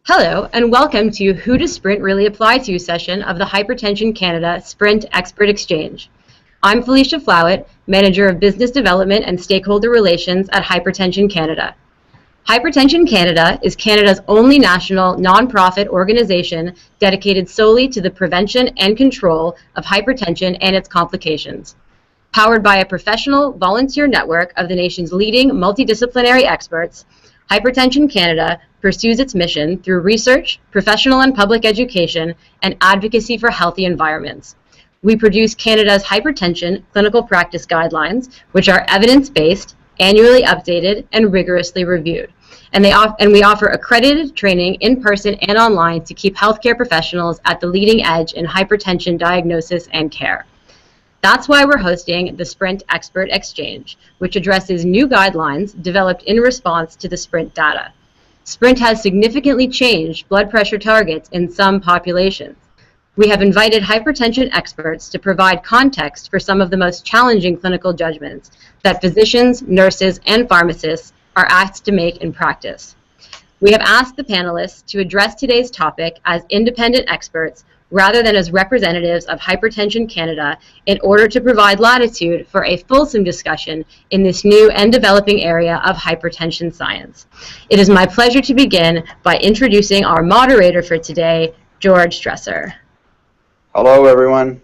Hello, and welcome to Who Does Sprint Really Apply To session of the Hypertension Canada Sprint Expert Exchange. I'm Felicia Flowett, Manager of Business Development and Stakeholder Relations at Hypertension Canada. Hypertension Canada is Canada's only national non-profit organization dedicated solely to the prevention and control of hypertension and its complications. Powered by a professional volunteer network of the nation's leading multidisciplinary experts, Hypertension Canada pursues its mission through research, professional and public education, and advocacy for healthy environments. We produce Canada's Hypertension Clinical Practice Guidelines, which are evidence-based, annually updated, and rigorously reviewed. And we offer accredited training in person and online to keep healthcare professionals at the leading edge in hypertension diagnosis and care. That's why we're hosting the Sprint Expert Exchange, which addresses new guidelines developed in response to the Sprint data. Sprint has significantly changed blood pressure targets in some populations. We have invited hypertension experts to provide context for some of the most challenging clinical judgments that physicians, nurses, and pharmacists are asked to make in practice. We have asked the panelists to address today's topic as independent experts rather than as representatives of Hypertension Canada in order to provide latitude for a fulsome discussion in this new and developing area of hypertension science. It is my pleasure to begin by introducing our moderator for today, George Dresser. Hello, everyone.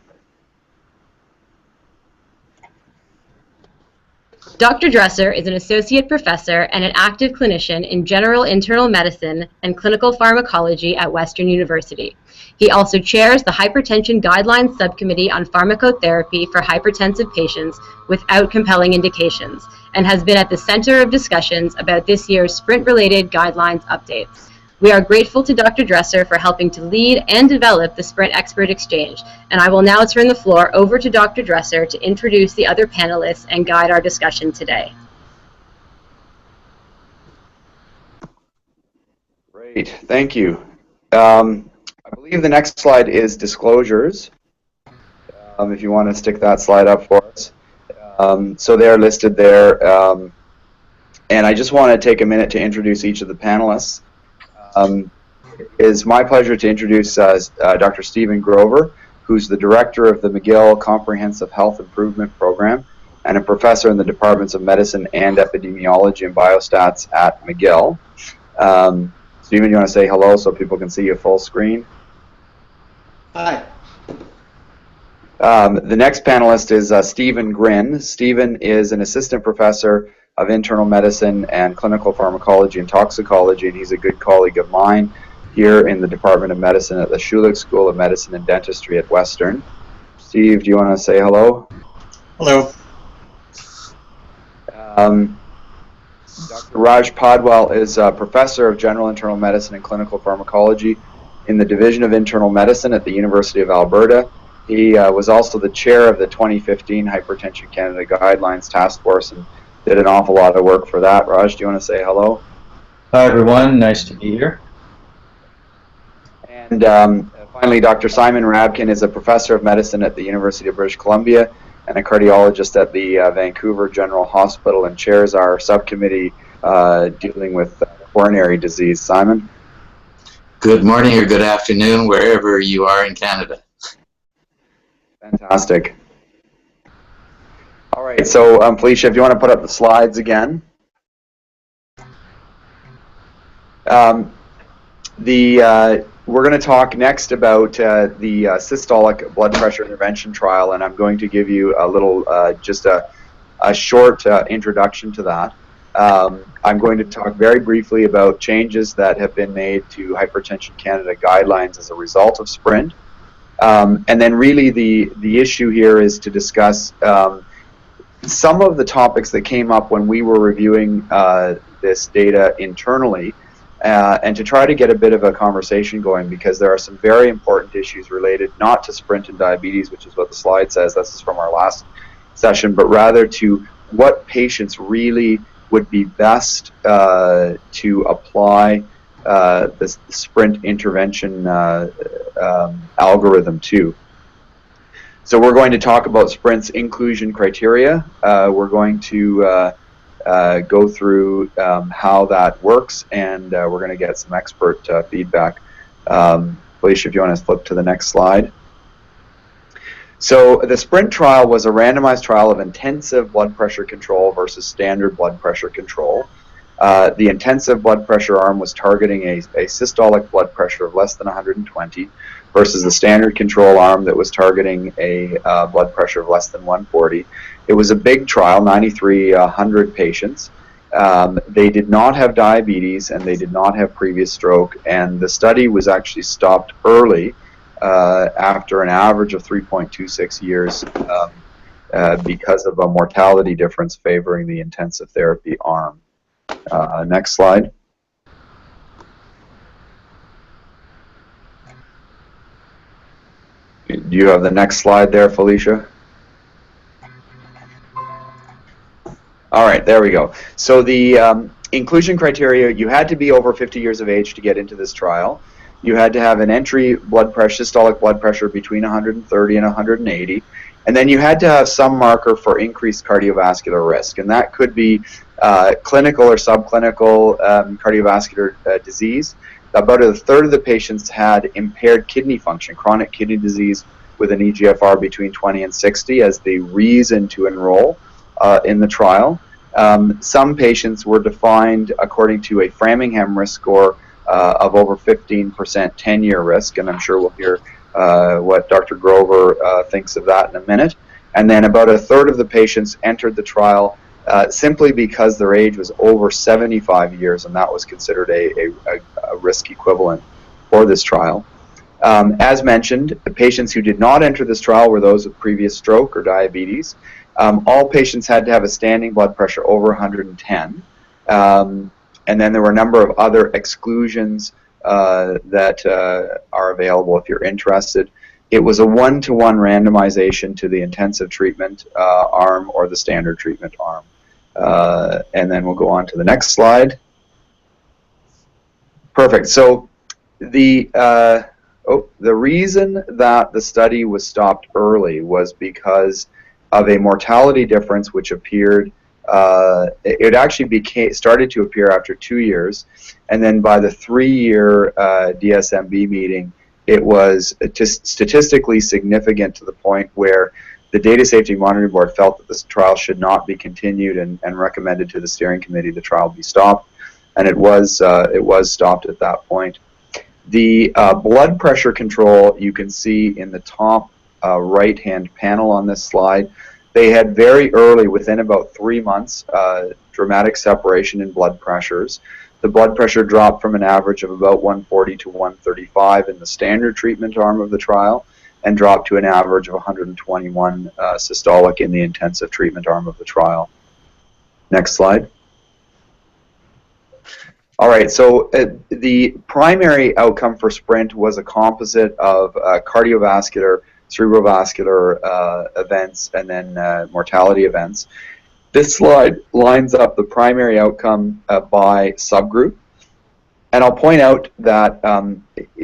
Dr. Dresser is an associate professor and an active clinician in general internal medicine and clinical pharmacology at Western University. He also chairs the Hypertension Guidelines Subcommittee on Pharmacotherapy for Hypertensive Patients Without Compelling Indications and has been at the center of discussions about this year's Sprint-related guidelines updates. We are grateful to Dr. Dresser for helping to lead and develop the Sprint Expert Exchange, and I will now turn the floor over to Dr. Dresser to introduce the other panelists and guide our discussion today. Great, thank you. I believe the next slide is disclosures. If you want to stick that slide up for us. So they're listed there, and I just want to take a minute to introduce each of the panelists. It is my pleasure to introduce Dr. Stephen Grover, who's the director of the McGill Comprehensive Health Improvement Program and a professor in the Departments of Medicine and Epidemiology and Biostats at McGill. Stephen, you want to say hello so people can see you full screen? Hi. The next panelist is Stephen Grin. Stephen is an assistant professor of internal medicine and clinical pharmacology and toxicology, and he's a good colleague of mine here in the Department of Medicine at the Schulich School of Medicine and Dentistry at Western. Steve, do you want to say hello? Hello. Dr. Raj Padwal is a professor of general internal medicine and clinical pharmacology in the Division of Internal Medicine at the University of Alberta. He was also the chair of the 2015 Hypertension Canada Guidelines Task Force and did an awful lot of work for that. Raj, do you want to say hello? Hi, everyone. Nice to be here. And finally, Dr. Simon Rabkin is a professor of medicine at the University of British Columbia and a cardiologist at the Vancouver General Hospital and chairs our subcommittee dealing with coronary disease. Simon? Good morning or good afternoon, wherever you are in Canada. Fantastic. All right, so Felicia, if you want to put up the slides again. We're going to talk next about the systolic blood pressure intervention trial, and I'm going to give you a little, just a short introduction to that. I'm going to talk very briefly about changes that have been made to Hypertension Canada Guidelines as a result of Sprint. And then really the issue here is to discuss some of the topics that came up when we were reviewing this data internally, and to try to get a bit of a conversation going, because there are some very important issues related not to Sprint and diabetes, which is what the slide says, this is from our last session, but rather to what patients really would be best to apply the Sprint intervention algorithm to. So we're going to talk about Sprint's inclusion criteria. We're going to go through how that works, and we're going to get some expert feedback. Felicia, if you want to flip to the next slide. So the SPRINT trial was a randomized trial of intensive blood pressure control versus standard blood pressure control. The intensive blood pressure arm was targeting a systolic blood pressure of less than 120 versus the standard control arm that was targeting a blood pressure of less than 140. It was a big trial, 9,300 patients. They did not have diabetes and they did not have previous stroke, and the study was actually stopped early after an average of 3.26 years because of a mortality difference favoring the intensive therapy arm. Next slide. Do you have the next slide there, Felicia? All right, there we go. So the inclusion criteria, you had to be over 50 years of age to get into this trial. You had to have an entry blood pressure, systolic blood pressure between 130 and 180. And then you had to have some marker for increased cardiovascular risk. And that could be clinical or subclinical cardiovascular disease. About a third of the patients had impaired kidney function, chronic kidney disease with an EGFR between 20 and 60 as the reason to enroll in the trial. Some patients were defined according to a Framingham risk score of over 15% 10-year risk, and I'm sure we'll hear what Dr. Grover thinks of that in a minute. And then about a third of the patients entered the trial simply because their age was over 75 years, and that was considered a risk equivalent for this trial. As mentioned, the patients who did not enter this trial were those with previous stroke or diabetes. All patients had to have a standing blood pressure over 110. And then there were a number of other exclusions that are available if you're interested. It was a one-to-one randomization to the intensive treatment arm or the standard treatment arm. And then we'll go on to the next slide. Perfect. So the reason that the study was stopped early was because of a mortality difference which appeared. It actually started to appear after 2 years, and then by the 3-year DSMB meeting, it was statistically significant to the point where the Data Safety Monitoring Board felt that this trial should not be continued and recommended to the steering committee the trial be stopped, and it was stopped at that point. The blood pressure control you can see in the top right-hand panel on this slide. They had very early, within about 3 months, dramatic separation in blood pressures. The blood pressure dropped from an average of about 140 to 135 in the standard treatment arm of the trial, and dropped to an average of 121 systolic in the intensive treatment arm of the trial. Next slide. All right, so the primary outcome for SPRINT was a composite of cardiovascular, cerebrovascular events, and then mortality events. This slide lines up the primary outcome by subgroup, and I'll point out that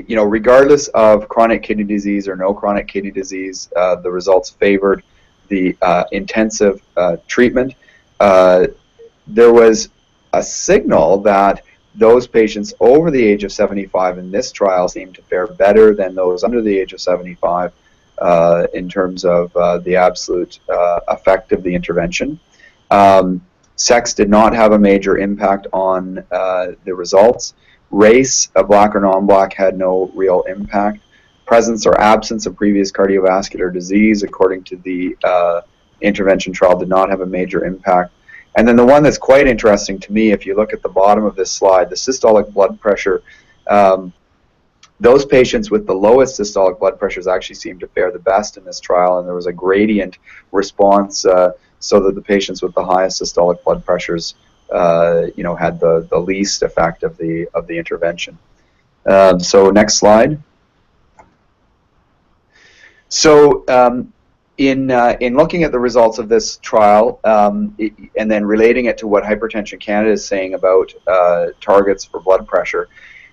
regardless of chronic kidney disease or no chronic kidney disease, the results favored the intensive treatment. There was a signal that those patients over the age of 75 in this trial seemed to fare better than those under the age of 75 in terms of the absolute effect of the intervention. Sex did not have a major impact on the results. Race, black or non-black, had no real impact. Presence or absence of previous cardiovascular disease, according to the intervention trial, did not have a major impact. And then the one that's quite interesting to me, if you look at the bottom of this slide, the systolic blood pressure, those patients with the lowest systolic blood pressures actually seemed to fare the best in this trial, and there was a gradient response so that the patients with the highest systolic blood pressures had the least effect of the intervention. So next slide. So in looking at the results of this trial and then relating it to what Hypertension Canada is saying about targets for blood pressure,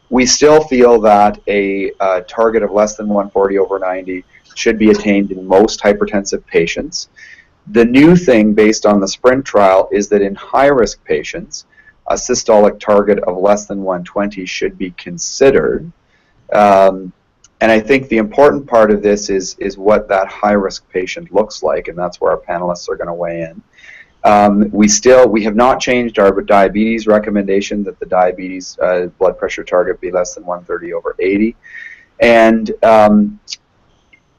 we still feel that a target of less than 140/90 should be attained in most hypertensive patients. The new thing based on the SPRINT trial is that in high-risk patients, a systolic target of less than 120 should be considered. And I think the important part of this is what that high-risk patient looks like, and that's where our panelists are going to weigh in. We have not changed our diabetes recommendation that the diabetes blood pressure target be less than 130/80. And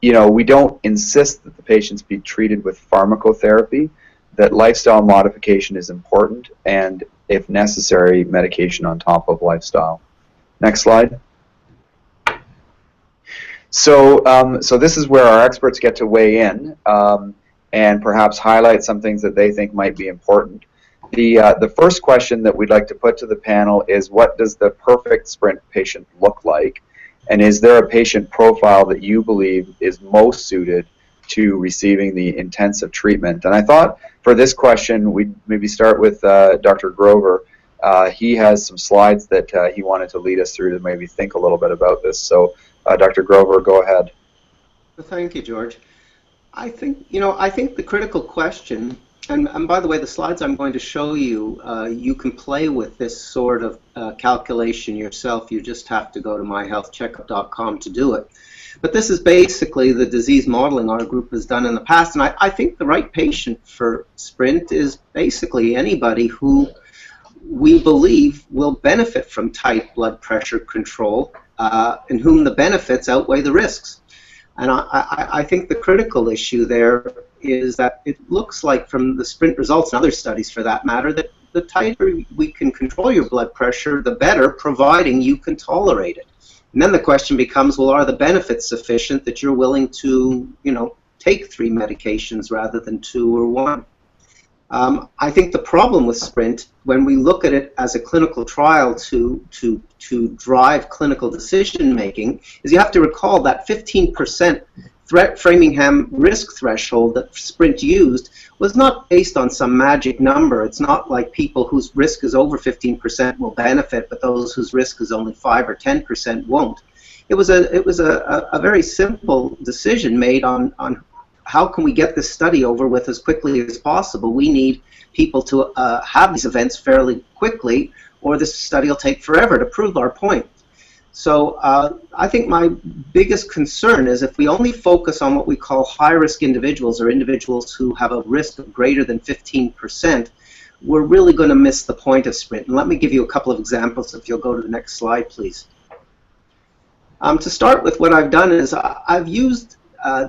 you know, we don't insist that the patients be treated with pharmacotherapy, that lifestyle modification is important, and if necessary, medication on top of lifestyle. Next slide. So, so this is where our experts get to weigh in and perhaps highlight some things that they think might be important. The first question that we'd like to put to the panel is, what does the perfect SPRINT patient look like? And is there a patient profile that you believe is most suited to receiving the intensive treatment? And I thought for this question, we'd maybe start with Dr. Grover. He has some slides that he wanted to lead us through to maybe think a little bit about this. So Dr. Grover, go ahead. Thank you, George. I think the critical question, and by the way, the slides I'm going to show you, you can play with this sort of calculation yourself. You just have to go to myhealthcheckup.com to do it. But this is basically the disease modeling our group has done in the past, and I think the right patient for SPRINT is basically anybody who we believe will benefit from tight blood pressure control, in whom the benefits outweigh the risks. And I think the critical issue there is that it looks like from the SPRINT results and other studies for that matter that the tighter we can control your blood pressure, the better, providing you can tolerate it. And then the question becomes, well, are the benefits sufficient that you're willing to, take 3 medications rather than 2 or 1? I think the problem with SPRINT, when we look at it as a clinical trial to drive clinical decision making, is you have to recall that 15% Framingham risk threshold that SPRINT used was not based on some magic number. It's not like people whose risk is over 15% will benefit, but those whose risk is only 5 or 10% won't. It was a very simple decision made on how can we get this study over with as quickly as possible. We need people to have these events fairly quickly, or this study will take forever to prove our point. So I think my biggest concern is if we only focus on what we call high-risk individuals, or individuals who have a risk of greater than 15%, we're really going to miss the point of SPRINT. And let me give you a couple of examples if you'll go to the next slide, please. To start with, what I've done is I've used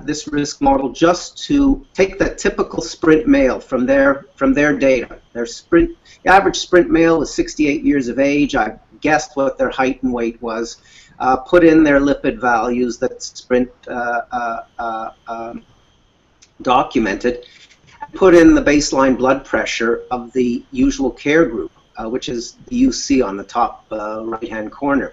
this risk model just to take the typical SPRINT male from their data. The average SPRINT male was 68 years of age. I guessed what their height and weight was, put in their lipid values that SPRINT documented, put in the baseline blood pressure of the usual care group, which is the UC on the top right-hand corner.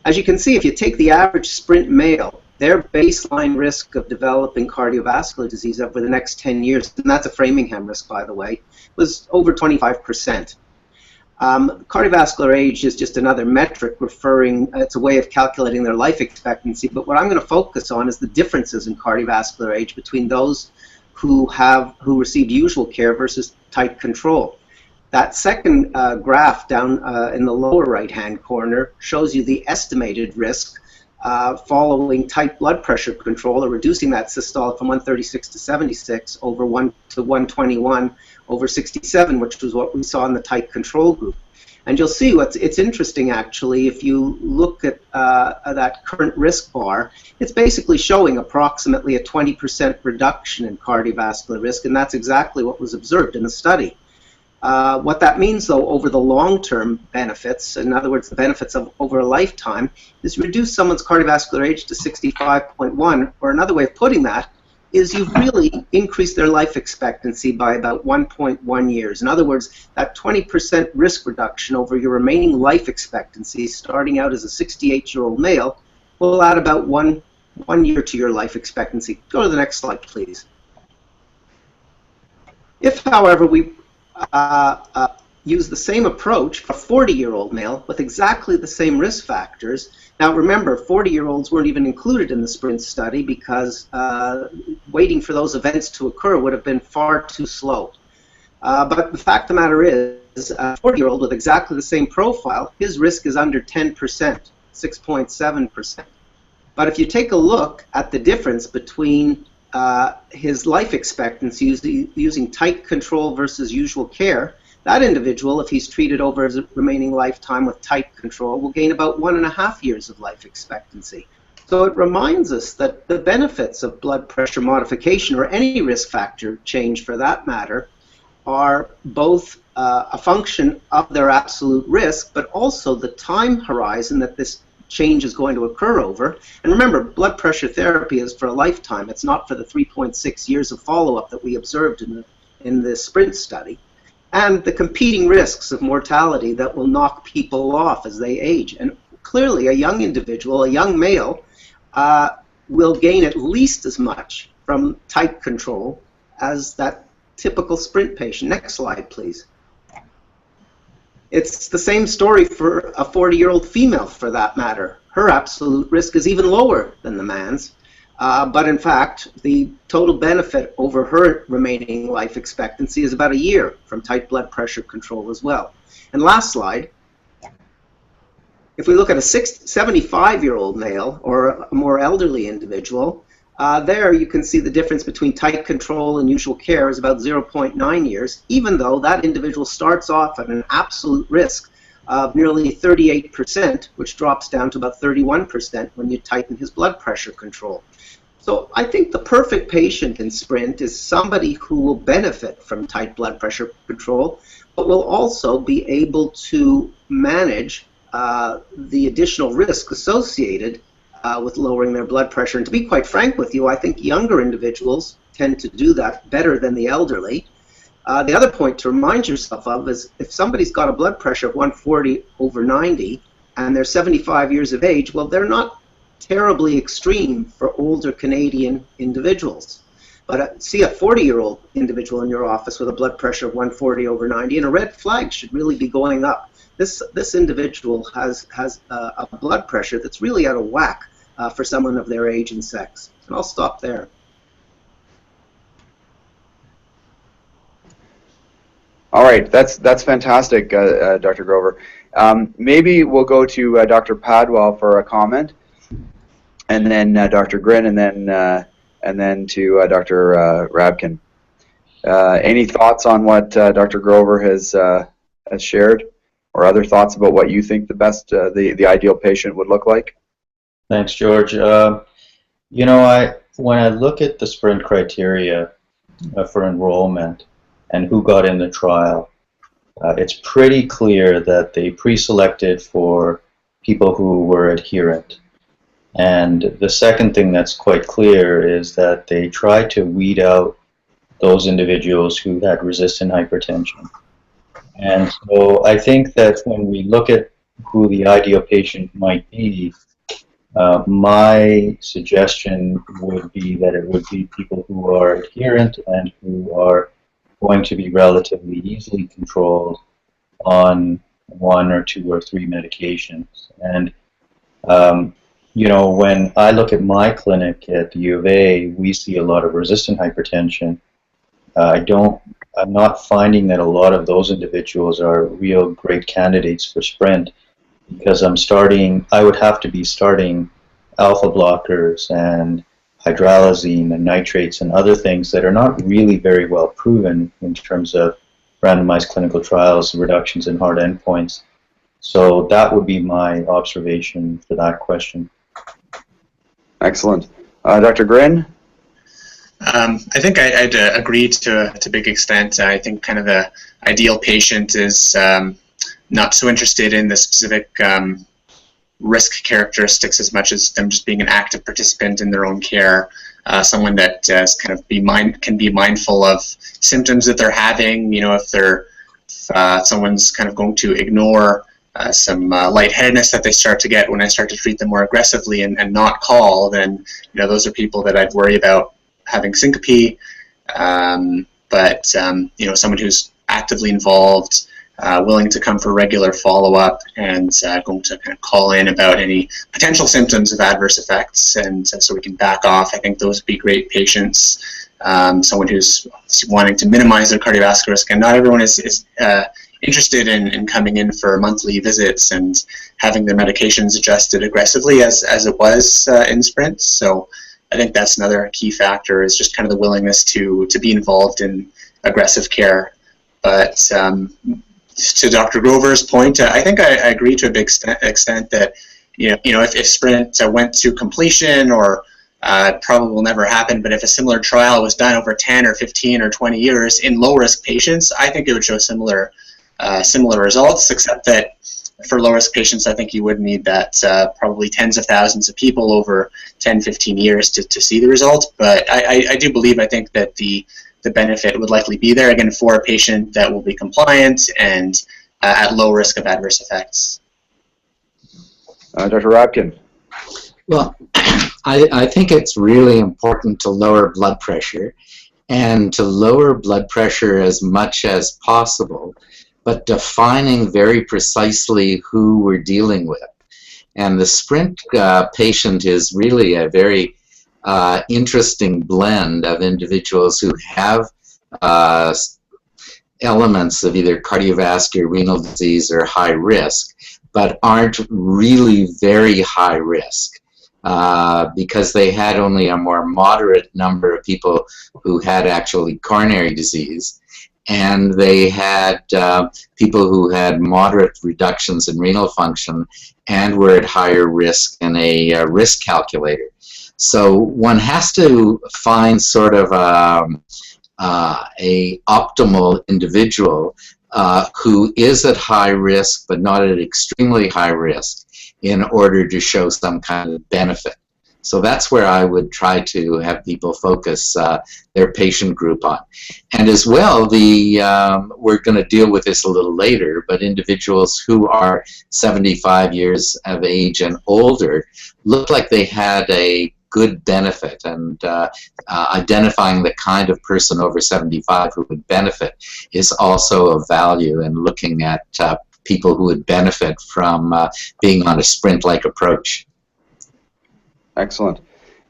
As you can see, if you take the average SPRINT male, their baseline risk of developing cardiovascular disease over the next 10 years, and that's a Framingham risk, by the way, was over 25%. Cardiovascular age is just another metric it's a way of calculating their life expectancy, but what I'm going to focus on is the differences in cardiovascular age between those who received usual care versus tight control. That second graph down in the lower right-hand corner shows you the estimated risk following tight blood pressure control, or reducing that systolic from 136 to 76 over 1 to 121 over 67, which was what we saw in the tight control group. And you'll see it's interesting, actually, if you look at that current risk bar, it's basically showing approximately a 20% reduction in cardiovascular risk, and that's exactly what was observed in the study. What that means, though, over the long-term benefits, in other words, the benefits of over a lifetime, is reduce someone's cardiovascular age to 65.1, or another way of putting that is you've really increased their life expectancy by about 1.1 years. In other words, that 20% risk reduction over your remaining life expectancy, starting out as a 68-year-old male, will add about one year to your life expectancy. Go to the next slide, please. If, however, we use the same approach for a 40-year-old male with exactly the same risk factors. Now remember, 40-year-olds weren't even included in the SPRINT study because waiting for those events to occur would have been far too slow. But the fact of the matter is, a 40-year-old with exactly the same profile, his risk is under 10%, 6.7%. But if you take a look at the difference between his life expectancy using tight control versus usual care, that individual, if he's treated over his remaining lifetime with tight control, will gain about 1.5 years of life expectancy. So it reminds us that the benefits of blood pressure modification, or any risk factor change for that matter, are both a function of their absolute risk, but also the time horizon that this change is going to occur over. And remember, blood pressure therapy is for a lifetime. It's not for the 3.6 years of follow-up that we observed in the SPRINT study. And the competing risks of mortality that will knock people off as they age. And clearly, a young individual, a young male, will gain at least as much from tight control as that typical SPRINT patient. Next slide, please. It's the same story for a 40-year-old female, for that matter. Her absolute risk is even lower than the man's. But in fact, the total benefit over her remaining life expectancy is about a year from tight blood pressure control as well. And last slide, if we look at a 75-year-old male or a more elderly individual, there you can see the difference between tight control and usual care is about 0.9 years, even though that individual starts off at an absolute risk of nearly 38%, which drops down to about 31% when you tighten his blood pressure control. So I think the perfect patient in SPRINT is somebody who will benefit from tight blood pressure control, but will also be able to manage the additional risk associated with lowering their blood pressure. And to be quite frank with you, I think younger individuals tend to do that better than the elderly. The other point to remind yourself of is if somebody's got a blood pressure of 140/90 and they're 75 years of age, well, they're not terribly extreme for older Canadian individuals. But see a 40-year-old individual in your office with a blood pressure of 140/90, and a red flag should really be going up. This individual has a blood pressure that's really out of whack for someone of their age and sex. And I'll stop there. All right, that's fantastic, Dr. Grover. Maybe we'll go to Dr. Padwell for a comment, and then Dr. Grin, and then to Dr. Rabkin. Any thoughts on what Dr. Grover has shared, or other thoughts about what you think the best, the ideal patient would look like? Thanks, George. You know, when I look at the SPRINT criteria for enrollment and who got in the trial, it's pretty clear that they pre-selected for people who were adherent. And the second thing that's quite clear is that they tried to weed out those individuals who had resistant hypertension. And so I think that when we look at who the ideal patient might be, my suggestion would be that it would be people who are adherent and who are going to be relatively easily controlled on 1 or 2 or 3 medications. And you know, when I look at my clinic at the U of A, we see a lot of resistant hypertension. I'm not finding that a lot of those individuals are real great candidates for SPRINT, because I would have to be starting alpha blockers and hydralazine and nitrates and other things that are not really very well proven in terms of randomized clinical trials, reductions in hard endpoints. So that would be my observation for that question. Excellent. Dr. Grin? I think I'd agree to a big extent. I think kind of the ideal patient is not so interested in the specific risk characteristics as much as them just being an active participant in their own care. Someone that kind of can be mindful of symptoms that they're having. You know, if someone's kind of going to ignore some lightheadedness that they start to get when I start to treat them more aggressively and not call, then you know those are people that I'd worry about having syncope. But you know, someone who's actively involved, willing to come for regular follow-up and going to kind of call in about any potential symptoms of adverse effects, and so we can back off. I think those would be great patients. Someone who's wanting to minimize their cardiovascular risk, and not everyone is interested in coming in for monthly visits and having their medications adjusted aggressively as it was in sprints. So I think that's another key factor, is just kind of the willingness to be involved in aggressive care. But to Dr. Grover's point, I think I agree to a big extent that if sprint went to completion, or probably will never happen, but if a similar trial was done over 10 or 15 or 20 years in low-risk patients, I think it would show similar results, except that for low-risk patients, I think you would need that probably tens of thousands of people over 10, 15 years to see the results. But I do believe, I think that the benefit would likely be there, again, for a patient that will be compliant and at low risk of adverse effects. Dr. Rapkin. Well, I think it's really important to lower blood pressure, and to lower blood pressure as much as possible, but defining very precisely who we're dealing with. And the sprint patient is really a very interesting blend of individuals who have elements of either cardiovascular, renal disease, or high risk, but aren't really very high risk because they had only a more moderate number of people who had actually coronary disease, and they had people who had moderate reductions in renal function and were at higher risk in a risk calculator. So one has to find sort of a optimal individual who is at high risk but not at extremely high risk in order to show some kind of benefit. So that's where I would try to have people focus their patient group on. And as well, we're going to deal with this a little later, but individuals who are 75 years of age and older look like they had a good benefit, and identifying the kind of person over 75 who would benefit is also of value in looking at people who would benefit from being on a sprint-like approach. Excellent.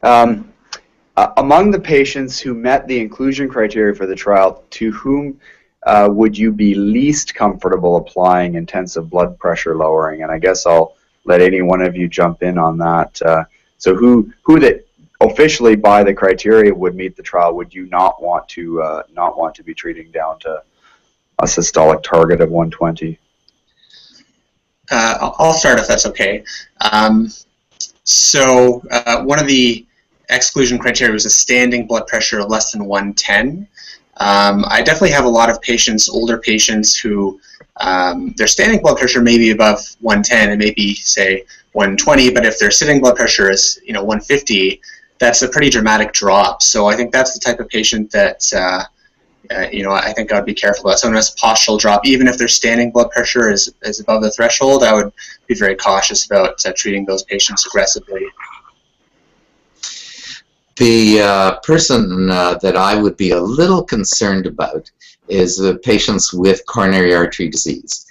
Among the patients who met the inclusion criteria for the trial, to whom would you be least comfortable applying intensive blood pressure lowering? And I guess I'll let any one of you jump in on that. So who that officially by the criteria would meet the trial would you not want to be treating down to a systolic target of 120? I'll start if that's okay. So one of the exclusion criteria was a standing blood pressure of less than 110. I definitely have a lot of patients, older patients, who their standing blood pressure may be above 110 and maybe say 120, but if their sitting blood pressure is 150, that's a pretty dramatic drop. So I think that's the type of patient that I think I would be careful about. Someone who has a postural drop, even if their standing blood pressure is above the threshold, I would be very cautious about treating those patients aggressively. The person that I would be a little concerned about is the patients with coronary artery disease.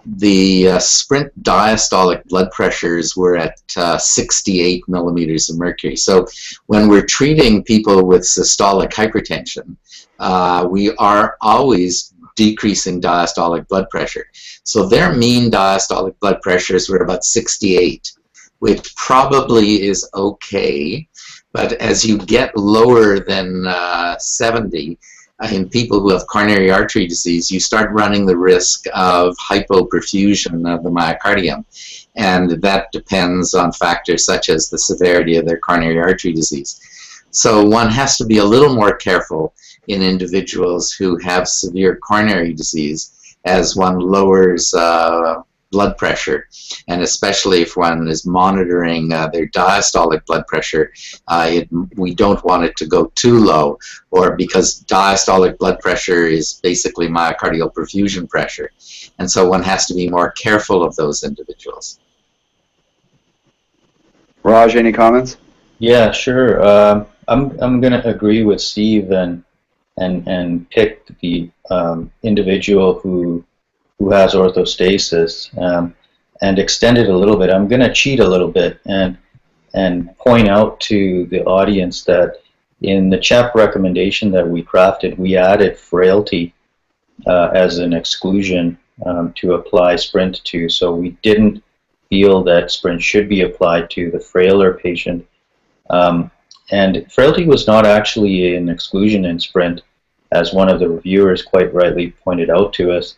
The sprint diastolic blood pressures were at 68 millimeters of mercury. So when we're treating people with systolic hypertension, we are always decreasing diastolic blood pressure. So their mean diastolic blood pressures were about 68, which probably is okay. But as you get lower than 70, in people who have coronary artery disease, you start running the risk of hypoperfusion of the myocardium. And that depends on factors such as the severity of their coronary artery disease. So one has to be a little more careful in individuals who have severe coronary disease as one lowers blood pressure, and especially if one is monitoring their diastolic blood pressure, we don't want it to go too low, or because diastolic blood pressure is basically myocardial perfusion pressure, and so one has to be more careful of those individuals. Raj, any comments? Yeah, sure. I'm going to agree with Steve and pick the individual who who has orthostasis, and extend it a little bit. I'm going to cheat a little bit and point out to the audience that in the CHEP recommendation that we crafted, we added frailty as an exclusion to apply SPRINT to. So we didn't feel that SPRINT should be applied to the frailer patient. And frailty was not actually an exclusion in SPRINT, as one of the reviewers quite rightly pointed out to us.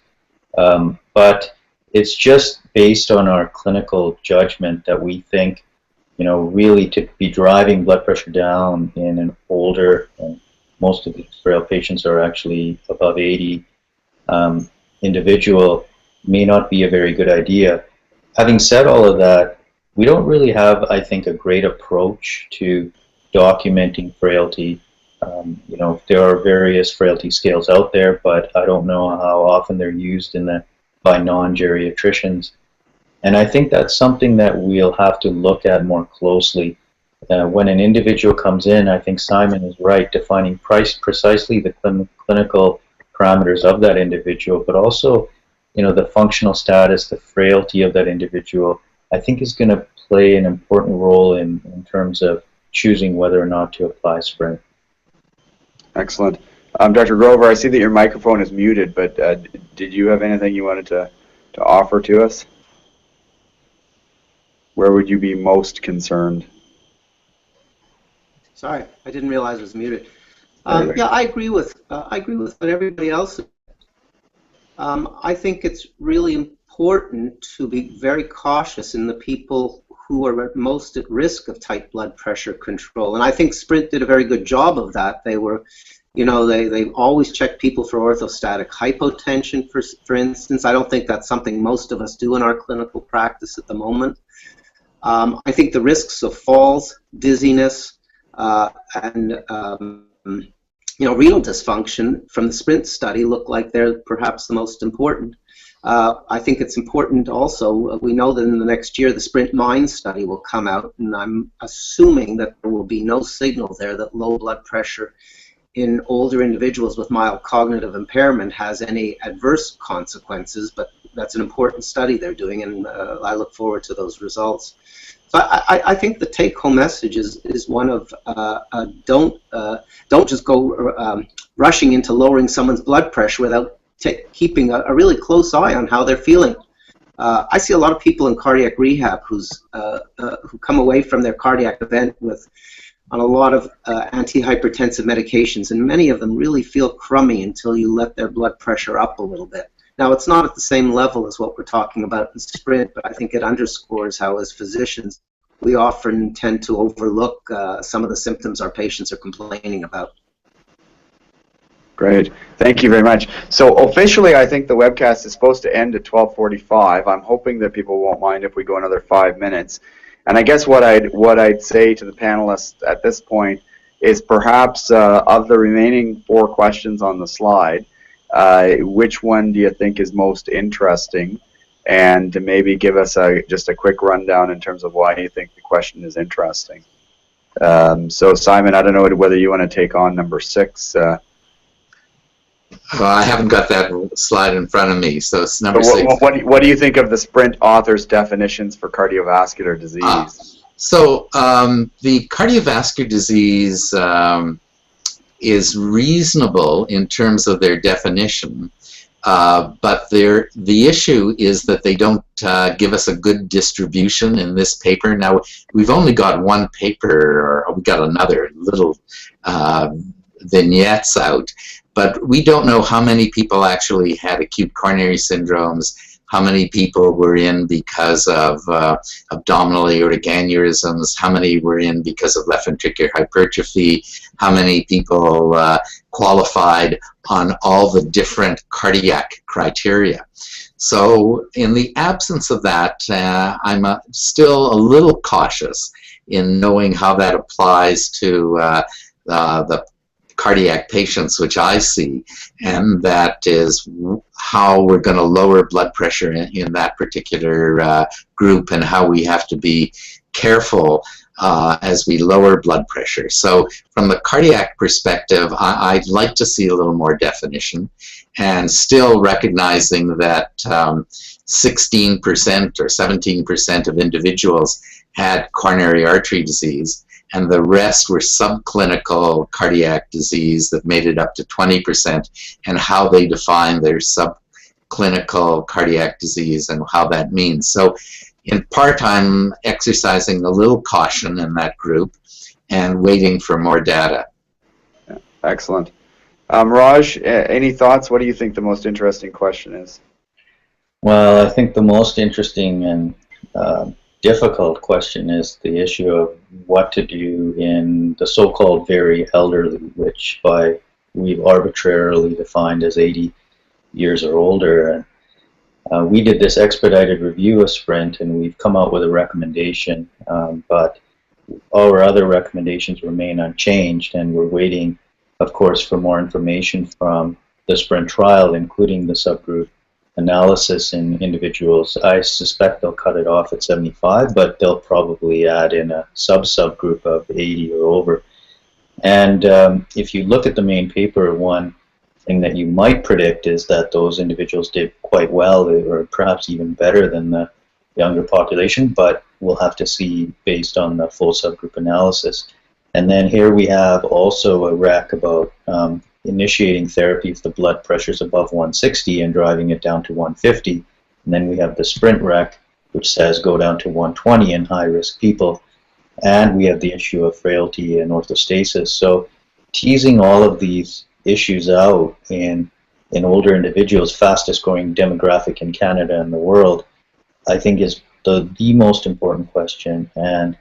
But it's just based on our clinical judgment that we think, really to be driving blood pressure down in an older, and most of these frail patients are actually above 80, individual may not be a very good idea. Having said all of that, we don't really have, I think, a great approach to documenting frailty. There are various frailty scales out there, but I don't know how often they're used by non-geriatricians. And I think that's something that we'll have to look at more closely. When an individual comes in, I think Simon is right, defining precisely the clinical parameters of that individual, but also, the functional status, the frailty of that individual, I think is going to play an important role in terms of choosing whether or not to apply SPRINT. Excellent. Dr. Grover, I see that your microphone is muted, but did you have anything you wanted to offer to us? Where would you be most concerned? Sorry, I didn't realize it was muted. Yeah, I agree with what everybody else said. I think it's really important to be very cautious in the people who are most at risk of tight blood pressure control, and I think SPRINT did a very good job of that. They were, they always check people for orthostatic hypotension, for instance. I don't think that's something most of us do in our clinical practice at the moment. I think the risks of falls, dizziness, and renal dysfunction from the SPRINT study look like they're perhaps the most important. I think it's important also, we know that in the next year the SPRINT MIND study will come out, and I'm assuming that there will be no signal there that low blood pressure in older individuals with mild cognitive impairment has any adverse consequences, but that's an important study they're doing, and I look forward to those results. So I think the take-home message is one of don't just go rushing into lowering someone's blood pressure without keeping a really close eye on how they're feeling. I see a lot of people in cardiac rehab who come away from their cardiac event on a lot of antihypertensive medications, and many of them really feel crummy until you let their blood pressure up a little bit. Now, it's not at the same level as what we're talking about in SPRINT, but I think it underscores how, as physicians, we often tend to overlook some of the symptoms our patients are complaining about. Great. Thank you very much. So officially, I think the webcast is supposed to end at 12:45. I'm hoping that people won't mind if we go another 5 minutes. And I guess what I'd say to the panelists at this point is perhaps of the remaining 4 questions on the slide, which one do you think is most interesting? And to maybe give us just a quick rundown in terms of why you think the question is interesting. So Simon, I don't know whether you want to take on number 6. I haven't got that slide in front of me, so it's number 6. What do you think of the SPRINT authors' definitions for cardiovascular disease? The cardiovascular disease is reasonable in terms of their definition, but the issue is that they don't give us a good distribution in this paper. Now, we've only got one paper, or we got another little vignettes out, but we don't know how many people actually had acute coronary syndromes, how many people were in because of abdominal aortic aneurysms, how many were in because of left ventricular hypertrophy, how many people qualified on all the different cardiac criteria. So in the absence of that, I'm still a little cautious in knowing how that applies to the cardiac patients, which I see, and that is how we're going to lower blood pressure in that particular group, and how we have to be careful as we lower blood pressure. So from the cardiac perspective, I'd like to see a little more definition, and still recognizing that 16% or 17% of individuals had coronary artery disease, and the rest were subclinical cardiac disease that made it up to 20%, and how they define their subclinical cardiac disease and how that means. So in part, I'm exercising a little caution in that group and waiting for more data. Yeah, excellent. Raj, any thoughts? What do you think the most interesting question is? Well, I think the most interesting and difficult question is the issue of what to do in the so-called very elderly, which we've arbitrarily defined as 80 years or older. And we did this expedited review of SPRINT, and we've come out with a recommendation, but our other recommendations remain unchanged, and we're waiting, of course, for more information from the SPRINT trial, including the subgroup analysis in individuals. I suspect they'll cut it off at 75, but they'll probably add in a subgroup of 80 or over. And if you look at the main paper, one thing that you might predict is that those individuals did quite well, or perhaps even better than the younger population, but we'll have to see based on the full subgroup analysis. And then here we have also a rec about initiating therapy if the blood pressure is above 160 and driving it down to 150. And then we have the SPRINT rec, which says go down to 120 in high-risk people. And we have the issue of frailty and orthostasis. So teasing all of these issues out in older individuals, fastest growing demographic in Canada and the world, I think is the most important question and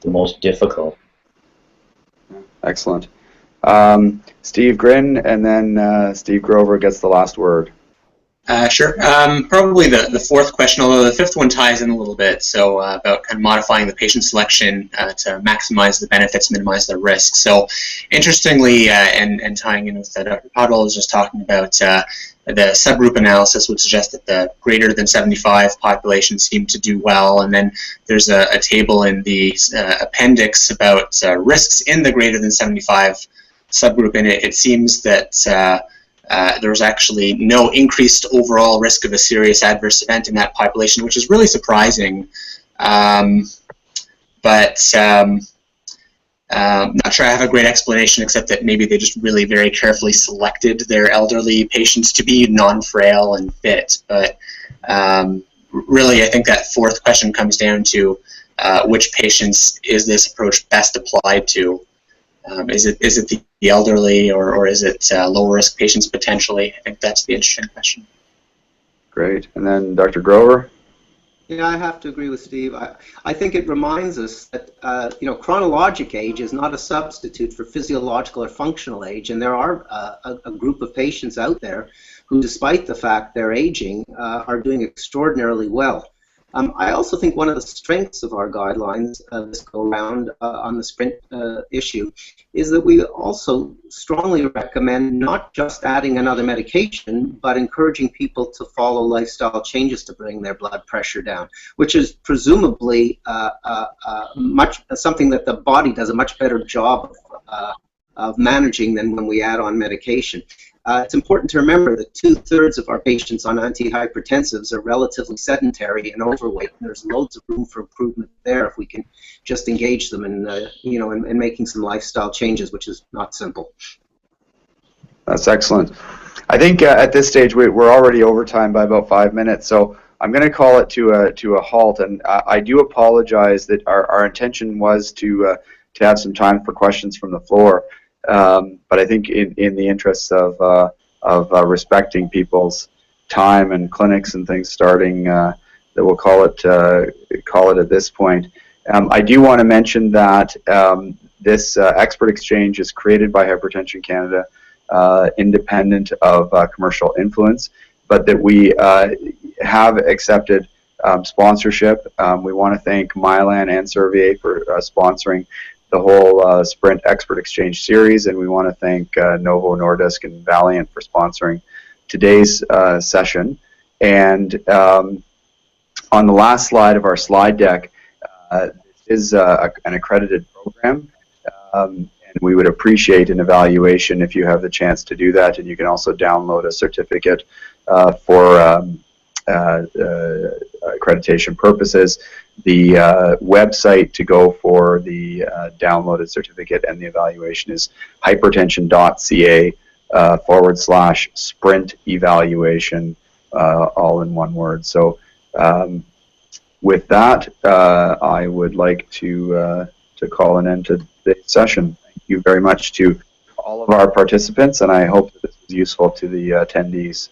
the most difficult. Excellent. Steve Grin, and then Steve Grover gets the last word. Sure. Probably the fourth question, although the fifth one ties in a little bit. So about kind of modifying the patient selection to maximize the benefits, minimize the risk. So interestingly, and tying in with Dr. Pottle was just talking about, the subgroup analysis would suggest that the greater than 75 population seemed to do well. And then there's a table in the appendix about risks in the greater than 75 subgroup, and it seems that there's actually no increased overall risk of a serious adverse event in that population, which is really surprising. But not sure I have a great explanation, except that maybe they just really very carefully selected their elderly patients to be non-frail and fit. But really, I think that fourth question comes down to which patients is this approach best applied to? Is it the elderly, or is it lower risk patients potentially? I think that's the interesting question. Great. And then Dr. Grover? Yeah, I have to agree with Steve. I think it reminds us that chronologic age is not a substitute for physiological or functional age, and there are a group of patients out there who, despite the fact they're aging, are doing extraordinarily well. I also think one of the strengths of our guidelines this go-round on the SPRINT issue is that we also strongly recommend not just adding another medication, but encouraging people to follow lifestyle changes to bring their blood pressure down, which is presumably something that the body does a much better job of managing than when we add on medication. It's important to remember that 2/3 of our patients on antihypertensives are relatively sedentary and overweight, and there's loads of room for improvement there if we can just engage them in making some lifestyle changes, which is not simple. That's excellent. I think at this stage we're already over time by about 5 minutes, so I'm going to call it to a halt. And I do apologize that our intention was to have some time for questions from the floor. But I think in the interests of respecting people's time and clinics and things starting, that we'll call it at this point. I do want to mention that this expert exchange is created by Hypertension Canada, independent of commercial influence, but that we have accepted sponsorship. We want to thank Mylan and Servier for sponsoring the whole SPRINT Expert Exchange series, and we want to thank Novo Nordisk and Valiant for sponsoring today's session. And on the last slide of our slide deck, this is an accredited program, and we would appreciate an evaluation if you have the chance to do that. And you can also download a certificate for accreditation purposes. The website to go for the downloaded certificate and the evaluation is hypertension.ca /sprint evaluation, all in one word. So with that, I would like to call an end to today's session. Thank you very much to all of our participants, and I hope that this was useful to the attendees.